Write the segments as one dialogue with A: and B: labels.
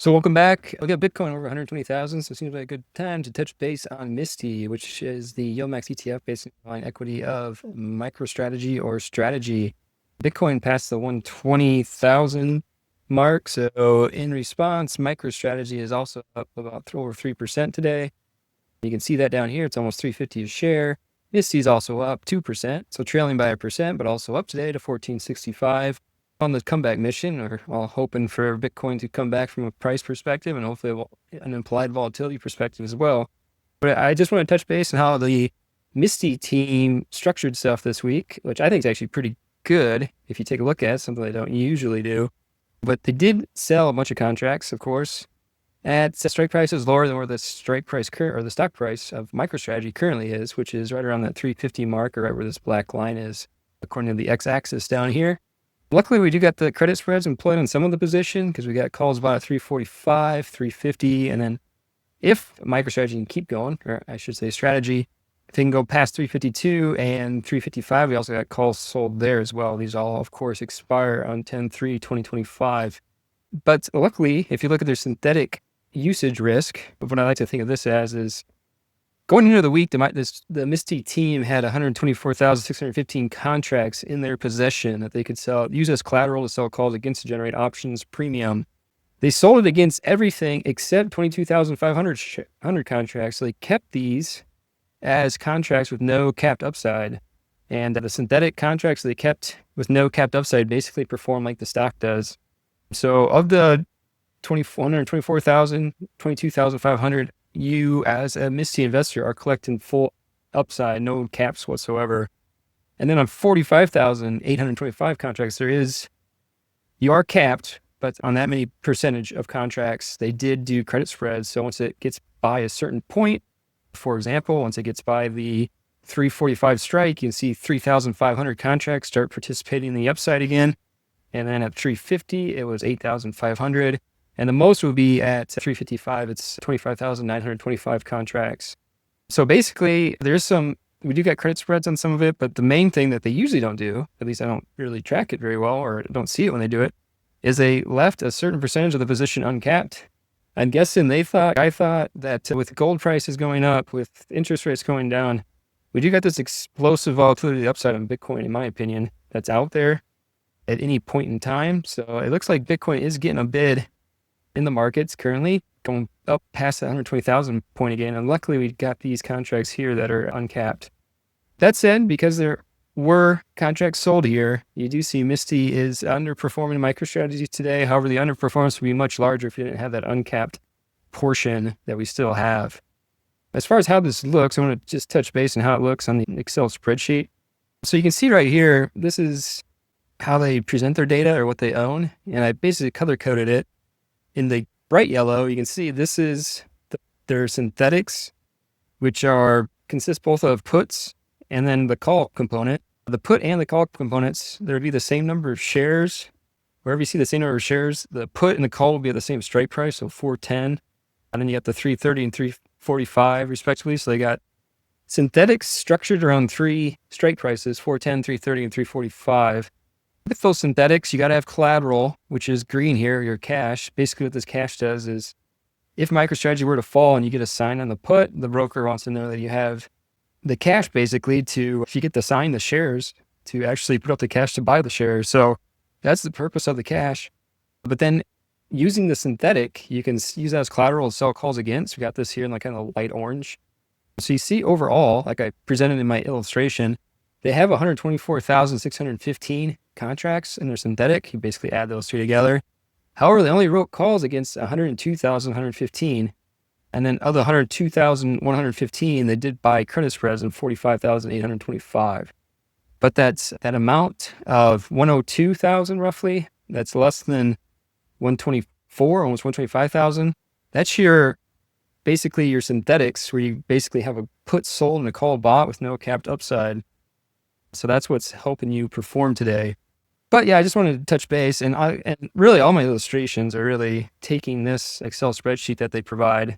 A: So welcome back. We got Bitcoin over 120,000, so it seems like a good time to touch base on MSTY, which is the YieldMax ETF based on equity of MicroStrategy or Strategy. Bitcoin passed the 120,000 mark, so in response, MicroStrategy is also up about over 3% today. You can see that down here; it's almost 350 a share. MSTY is also up 2%, so trailing by 1%, but also up today to 1465. On the comeback mission, or while hoping for Bitcoin to come back from a price perspective and hopefully an implied volatility perspective as well. But I just want to touch base on how the MSTY team structured stuff this week, which I think is actually pretty good if you take a look at it, something they don't usually do. But they did sell a bunch of contracts, of course, at strike prices lower than where the strike price or the stock price of MicroStrategy currently is, which is right around that 350 mark, or right where this black line is, according to the x-axis down here. Luckily, we do got the credit spreads employed on some of the position because we got calls about at 345, 350, and then if MicroStrategy can keep going, or I should say strategy, if they can go past 352 and 355, we also got calls sold there as well. These all, of course, expire on 10/3/2025. But luckily, if you look at their synthetic usage risk, what I like to think of this as is going into the week, the MSTY team had 124,615 contracts in their possession that they could use as collateral to sell calls against to generate options premium. They sold it against everything except 22,500 contracts. So they kept these as contracts with no capped upside. And the synthetic contracts they kept with no capped upside basically perform like the stock does. So of the 124,000, 22,500, you as a MSTY investor are collecting full upside, no caps whatsoever. And then on 45,825 contracts, you are capped, but on that many percentage of contracts, they did do credit spreads. So once it gets by a certain point, for example, once it gets by the 345 strike, you can see 3,500 contracts start participating in the upside again. And then at 350, it was 8,500. And the most will be at 355. It's 25,925 contracts. So basically, we do get credit spreads on some of it, but the main thing that they usually don't do, at least I don't really track it very well or don't see it when they do it, is they left a certain percentage of the position uncapped. I'm guessing I thought that with gold prices going up, with interest rates going down, we do got this explosive volatility upside on Bitcoin, in my opinion, that's out there at any point in time. So it looks like Bitcoin is getting a bid in the markets currently, going up past the 120,000 point again. And luckily we got these contracts here that are uncapped. That said, because there were contracts sold here, you do see MSTY is underperforming MicroStrategy today. However, the underperformance would be much larger if you didn't have that uncapped portion that we still have. As far as how this looks, I want to just touch base on how it looks on the Excel spreadsheet. So you can see right here, this is how they present their data or what they own. And I basically color coded it. In the bright yellow, you can see this is their synthetics, which consist both of puts and then the call component. The put and the call components, there would be the same number of shares. Wherever you see the same number of shares, the put and the call will be at the same strike price, so 410. And then you got the 330 and 345 respectively. So they got synthetics structured around three strike prices, 410, 330, and 345. With those synthetics, you got to have collateral, which is green here, your cash. Basically what this cash does is if MicroStrategy were to fall and you get a sign on the put, the broker wants to know that you have the cash basically if you get to sign the shares, to actually put up the cash to buy the shares. So that's the purpose of the cash. But then using the synthetic, you can use that as collateral to sell calls against. We got this here in like kind of light orange. So you see overall, like I presented in my illustration, they have 124,615 contracts in their synthetic. You basically add those two together. However, they only wrote calls against 102,115. And then of the 102,115, they did buy credit spreads in 45,825. But that amount of 102,000 roughly, that's less than 124, almost 125,000. That's basically your synthetics, where you basically have a put sold and a call bought with no capped upside. So that's what's helping you perform today. But yeah, I just wanted to touch base, and really all my illustrations are really taking this Excel spreadsheet that they provide.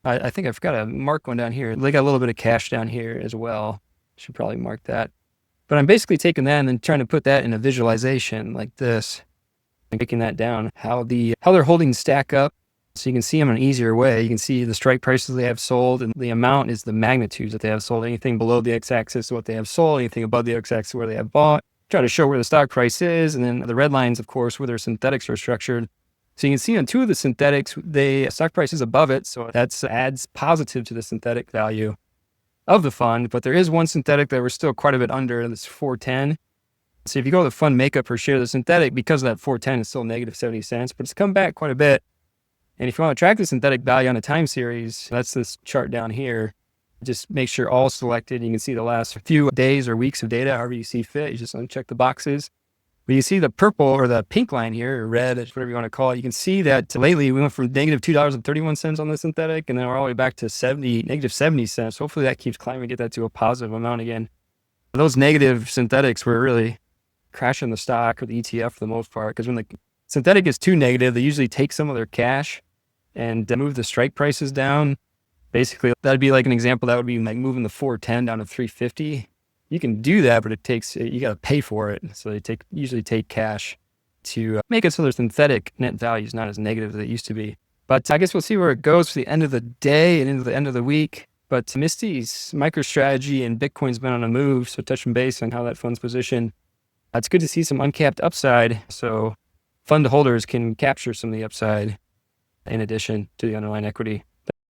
A: I think I forgot to mark one down here. They got a little bit of cash down here as well. Should probably mark that. But I'm basically taking that and then trying to put that in a visualization like this, and breaking that down, how their holdings stack up So you can see them in an easier way. You can see the strike prices they have sold, and the amount is the magnitudes that they have sold. Anything below the x-axis is what they have sold, anything above the x-axis where they have bought. Try to show where the stock price is, and then the red lines, of course, where their synthetics are structured. So you can see on two of the synthetics, the stock price is above it, so that adds positive to the synthetic value of the fund. But there is one synthetic that we're still quite a bit under, that's 410. So if you go to the fund makeup per share, the synthetic, because of that 410, is still negative 70 cents, but it's come back quite a bit. And if you want to track the synthetic value on a time series, that's this chart down here. Just make sure all selected. You can see the last few days or weeks of data, however you see fit. You just uncheck the boxes. But you see the purple or the pink line here, or red, whatever you want to call it. You can see that lately we went from negative $2.31 on the synthetic, and then we're all the way back to negative 70 cents. Hopefully that keeps climbing, get that to a positive amount again. Those negative synthetics were really crashing the stock or the ETF for the most part, because when the synthetic is too negative, they usually take some of their cash and move the strike prices down. Basically, that'd be like an example. That would be like moving the 410 down to 350. You can do that, but you got to pay for it. So they usually take cash to make it so their synthetic net value is not as negative as it used to be. But I guess we'll see where it goes for the end of the day and into the end of the week. But MSTY's MicroStrategy and Bitcoin's been on a move, so touching base on how that fund's positioned. It's good to see some uncapped upside, so fund holders can capture some of the upside in addition to the underlying equity.